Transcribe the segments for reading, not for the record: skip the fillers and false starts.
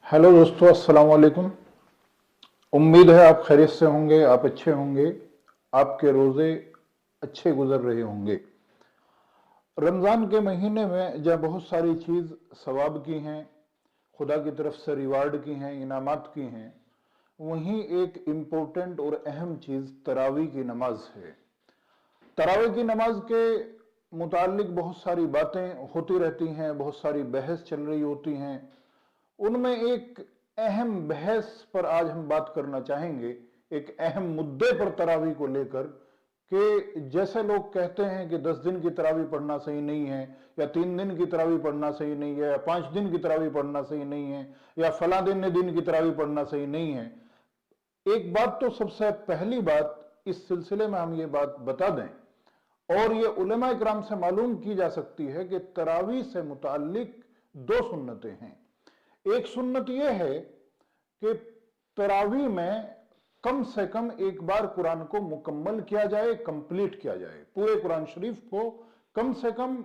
Hello दोस्तों, अस्सलाम वालेकुम। उम्मीद है आप खैरियत से होंगे, आप अच्छे होंगे, आपके रोज़े अच्छे गुजर रहे होंगे। रमज़ान के महीने में जब बहुत सारी चीज़ सवाब की हैं, खुदा की तरफ से रिवार्ड की हैं, इनामात की हैं, वहीं एक इम्पोर्टेंट और अहम चीज़ तरावी की नमाज है। तरावी की नमाज के मुतालिक बहुत सारी बातें होती रहती हैं, बहुत सारी बहस चल रही होती हैं। उनमें एक अहम बहस पर आज हम बात करना चाहेंगे, एक अहम मुद्दे पर तरावी को लेकर, कि जैसे लोग कहते हैं कि 10 दिन की तरावी पढ़ना सही नहीं है, या 3 दिन की तरावी पढ़ना सही नहीं है, या 5 दिन की तरावी पढ़ना सही नहीं है, या फला दिन की तरावी पढ़ना सही नहीं है। एक बात तो सबसे पहली बात इस सिलसिले में हम ये बात बता दें, और ये उलमा इकराम से मालूम की जा सकती है कि तरावी से मुतालिक 2 सुन्नतें हैं। एक सुन्नत यह है कि तरावी में कम से कम एक बार कुरान को मुकम्मल किया जाए, कंप्लीट किया जाए। पूरे कुरान शरीफ को कम से कम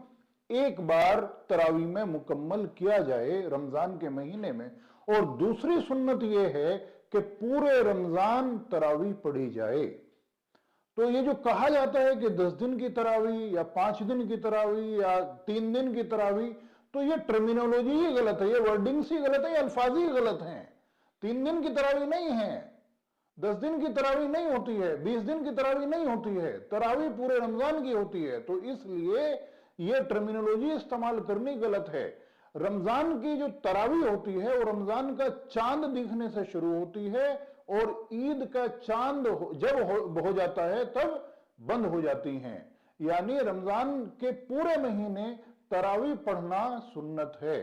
एक बार तरावी में मुकम्मल किया जाए रमजान के महीने में। और दूसरी सुन्नत यह है कि पूरे रमजान तरावी पढ़ी जाए। तो ये जो कहा जाता है कि 10 दिन की तरावी या 5 दिन की तरावी या 3 दिन की तरावी, तो ये टर्मिनोलॉजी ही गलत है, ये वर्डिंग्स ही गलत है, ये अल्फाज ही गलत हैं। 3 दिन की तरावी नहीं है, 10 दिन की तरावी नहीं होती है, 20 दिन की तरावी नहीं होती है, तरावी पूरे रमजान की होती है। तो इसलिए ये टर्मिनोलॉजी इस्तेमाल करनी गलत है। रमजान की जो तरावी होती है वो रमजान का चांद दिखने से शुरू होती है, और ईद का चांद जब हो जाता है तब बंद हो जाती हैं। यानी रमजान के पूरे महीने तरावी पढ़ना सुन्नत है।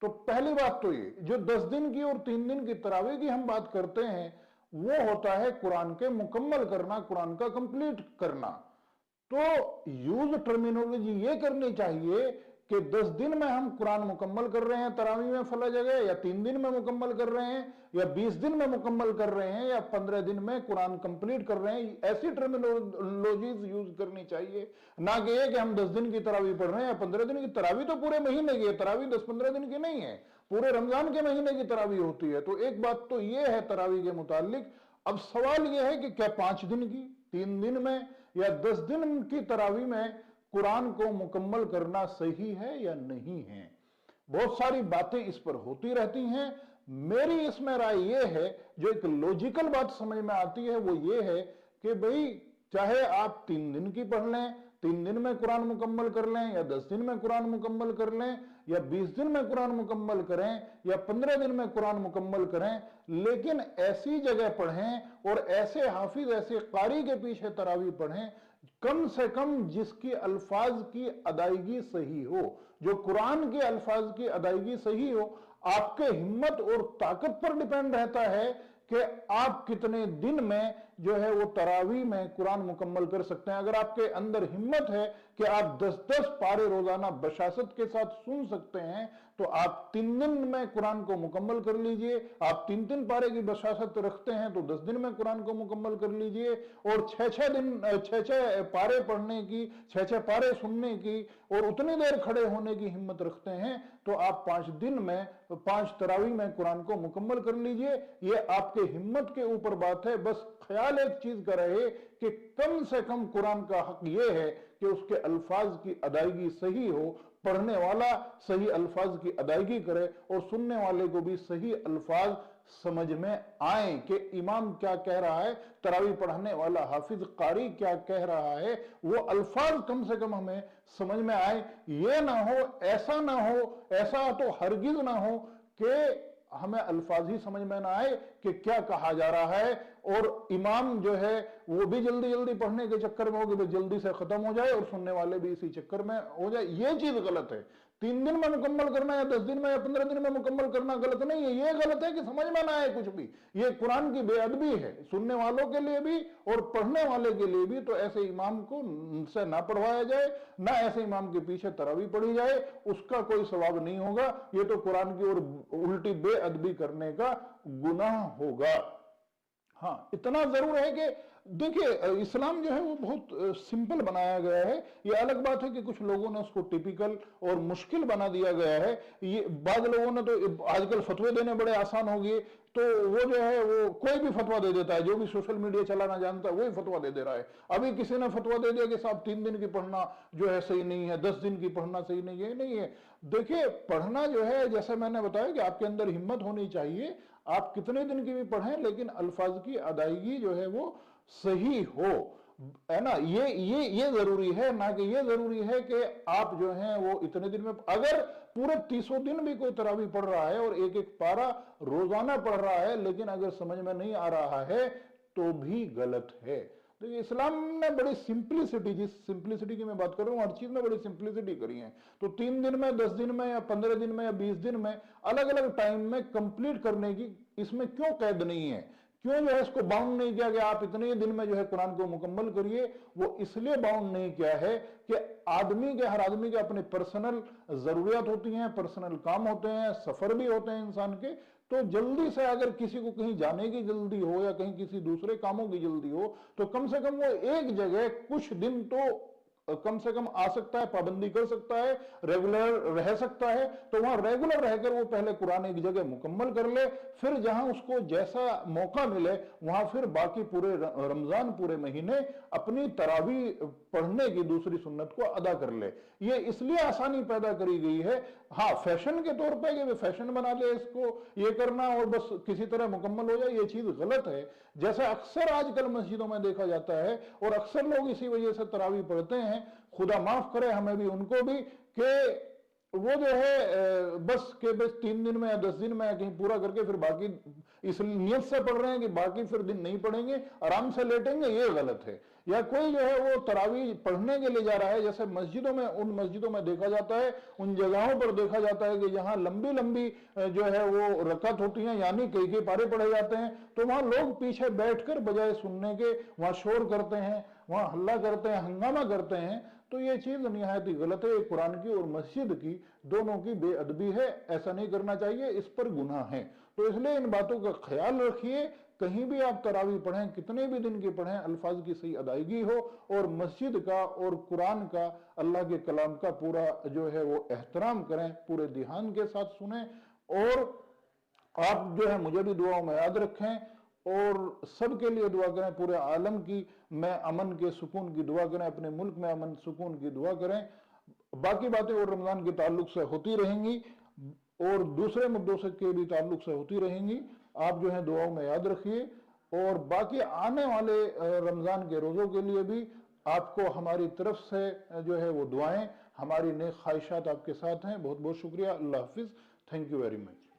तो पहली बात तो ये, जो 10 दिन की और 3 दिन की तरावी की हम बात करते हैं, वो होता है कुरान के मुकम्मल करना, कुरान का कंप्लीट करना। तो यूज टर्मिनोलॉजी ये करनी चाहिए कि 10 दिन में हम कुरान मुकम्मल कर रहे हैं तरावी में फला जगह, या 3 दिन में मुकम्मल कर रहे हैं, या 20 दिन में मुकम्मल कर रहे हैं, या 15 दिन में कुरान कंप्लीट कर रहे हैं। ऐसी टर्मिनोलॉजीज यूज करनी चाहिए, ना कि ये कि हम 10 दिन की तरावी पढ़ रहे हैं या 15 दिन की। तरावी तो पूरे महीने की है, तरावी 10-15 दिन की नहीं है, पूरे रमजान के महीने की तरावी होती है। तो एक बात तो ये है तरावी के मुतालिक। अब सवाल यह है कि क्या 5 दिन की, 3 दिन में या 10 दिन की तरावी में कुरान को मुकम्मल करना सही है या नहीं है। बहुत सारी बातें इस पर होती रहती हैं। मेरी इसमें राय यह है, जो एक लॉजिकल बात समझ में आती है वो ये है कि भाई, चाहे आप 3 दिन की पढ़ लें, 3 दिन में कुरान मुकम्मल कर लें, या 10 दिन में कुरान मुकम्मल कर लें, या 20 दिन में कुरान मुकम्मल करें, या 15 दिन में कुरान मुकम्मल करें, लेकिन ऐसी जगह पढ़ें और ऐसे हाफिज, ऐसे कारी के पीछे तरावी पढ़ें, कम से कम जिसकी अल्फाज की अदायगी सही हो, जो कुरान के अल्फाज की अदायगी सही हो। आपके हिम्मत और ताकत पर डिपेंड रहता है कि आप कितने दिन में जो है वो तरावी में कुरान मुकम्मल कर सकते हैं। अगर आपके अंदर हिम्मत है कि आप 10-10 पारे रोजाना बशासत के साथ सुन सकते हैं, तो आप 3 दिन में कुरान को मुकम्मल कर लीजिए। आप 3-3 पारे की बशासत रखते हैं तो 10 दिन में कुरान को मुकम्मल कर लीजिए। और 6-6 पारे पढ़ने की, 6-6 पारे सुनने की, और उतनी देर खड़े होने की हिम्मत रखते हैं, तो आप 5 दिन में 5 तरावी में कुरान को मुकम्मल कर लीजिए। ये आपके हिम्मत के ऊपर बात है। बस ख्याल एक चीज का रहे कि कम से कम कुरान का हक ये है कि उसके अल्फाज की अदायगी सही हो, पढ़ने वाला सही अल्फाज की अदायगी करे, और सुनने वाले को भी सही अल्फाज समझ में आए कि इमाम क्या कह रहा है, तरावी पढ़ने वाला हाफिज कारी क्या कह रहा है, वो अल्फाज कम से कम हमें समझ में आए। ये ना हो, ऐसा तो हरगिज ना हो कि हमें अल्फाज ही समझ में ना आए कि क्या कहा जा रहा है, और इमाम जो है वो भी जल्दी जल्दी पढ़ने के चक्कर में हो कि जल्दी से खत्म हो जाए, और सुनने वाले भी इसी चक्कर में हो जाए। ये चीज गलत है। 3 दिन में मुकम्मल करना या 10 दिन में या 15 दिन में मुकम्मल करना गलत नहीं है। ये गलत है कि समझ में ना आए कुछ भी। ये कुरान की बेअदबी है, सुनने वालों के लिए भी और पढ़ने वाले के लिए भी। तो ऐसे इमाम को से ना पढ़वाया जाए, ना ऐसे इमाम के पीछे तरावी पढ़ी जाए, उसका कोई सवाब नहीं होगा। ये तो कुरान की ओर उल्टी बेअदबी करने का गुनाह होगा। हाँ, इतना जरूर है कि देखिए इस्लाम जो है वो बहुत सिंपल बनाया गया है। ये अलग बात है कि कुछ लोगों ने उसको टिपिकल और मुश्किल बना दिया गया है। ये बाद लोगों ने तो आजकल फतवे देने बड़े आसान हो गए, तो वो जो है वो कोई भी फतवा दे देता है, जो भी सोशल मीडिया चलाना जानता है वही फतवा दे दे रहा है। अभी किसी ने फतवा दे दिया कि साहब 3 दिन की पढ़ना जो है सही नहीं है, 10 दिन की पढ़ना सही नहीं है। नहीं है, देखिए पढ़ना जो है, जैसे मैंने बताया कि आपके अंदर हिम्मत होनी चाहिए, आप कितने दिन की भी पढ़ें लेकिन अल्फाज की अदायगी जो है वो सही हो, है ना। ये जरूरी है, ना कि ये जरूरी है कि आप जो हैं वो इतने दिन में, अगर पूरे 30 दिन भी कोई तरावी पढ़ रहा है और एक एक पारा रोजाना पढ़ रहा है लेकिन अगर समझ में नहीं आ रहा है तो भी गलत है। तो इस्लाम ने बड़ी सिंप्लिसिटी, जिस सिंप्लिसिटी की मैं बात कर रहा हूं, हर चीज में बड़ी सिंप्लिसिटी करी है। तो 3 दिन में, 10 दिन में या 15 दिन में या 20 दिन में, अलग अलग टाइम में कंप्लीट करने की इसमें क्यों कैद नहीं है? क्यों जो है इसको बाउंड नहीं किया गया आप इतने दिन में जो है कुरान को मुकम्मल करिए? वो इसलिए बाउंड नहीं किया है कि हर आदमी के अपने पर्सनल जरूरियात होती हैं, पर्सनल काम होते हैं, सफर भी होते हैं इंसान के। तो जल्दी से अगर किसी को कहीं जाने की जल्दी हो या कहीं किसी दूसरे कामों की जल्दी हो, तो कम से कम वो एक जगह कुछ दिन तो कम से कम आ सकता है, पाबंदी कर सकता है, रेगुलर रह सकता है। तो वहां रेगुलर रहकर वो पहले कुरान एक जगह मुकम्मल कर ले, फिर जहां उसको जैसा मौका मिले वहां फिर बाकी पूरे रमजान, पूरे महीने अपनी तरावी पढ़ने की दूसरी सुन्नत को अदा कर ले। ये इसलिए आसानी पैदा करी गई है, हाँ फैशन के तौर पे कि फैशन बना ले इसको, ये करना और बस किसी तरह मुकम्मल हो जाए, ये चीज गलत है। जैसे अक्सर आजकल मस्जिदों में देखा जाता है और अक्सर लोग इसी वजह से तरावी पढ़ते हैं, खुदा माफ करे हमें भी उनको भी, कि वो जो है बस 3 दिन में या 10 दिन में कहीं पूरा करके फिर बाकी इस नियत से पढ़ रहे हैं कि बाकी फिर दिन नहीं पढ़ेंगे, आराम से लेटेंगे, ये गलत है। या कोई जो है वो तरावी पढ़ने के लिए जा रहा है, जैसे मस्जिदों में, उन मस्जिदों में देखा जाता है, उन जगहों पर देखा जाता है कि जहां लंबी लंबी जो है वो रकअत होती है, यानी कई पारे पढ़े जाते हैं, तो वहां लोग पीछे बैठकर बजाय सुनने के वहां शोर करते हैं, वहां हल्ला करते हैं, हंगामा करते हैं। तो ये चीज निहायत ही गलत है। कुरान की और मस्जिद की दोनों की बेअदबी है, ऐसा नहीं करना चाहिए, इस पर गुनाह है। तो इसलिए इन बातों का ख्याल रखिए, कहीं भी आप तरावी पढ़ें, कितने भी दिन की पढ़ें, अल्फाज की सही अदायगी हो और मस्जिद का और कुरान का, अल्लाह के कलाम का पूरा जो है वो एहतराम करें, पूरे ध्यान के साथ सुने। और आप जो है मुझे भी दुआओं में याद रखें और सबके लिए दुआ करें, पूरे आलम की में अमन के सुकून की दुआ करें, अपने मुल्क में अमन सुकून की दुआ करें। बाकी बातें और रमजान के ताल्लुक से होती रहेंगी और दूसरे मुद्दों से के भी ताल्लुक से होती रहेंगी। आप जो है दुआओं में याद रखिए और बाकी आने वाले रमजान के रोजों के लिए भी आपको हमारी तरफ से जो है वो दुआएं, हमारी नेक ख्वाहिशात आपके साथ हैं। बहुत बहुत शुक्रिया। अल्लाह हाफिज। Thank you very much.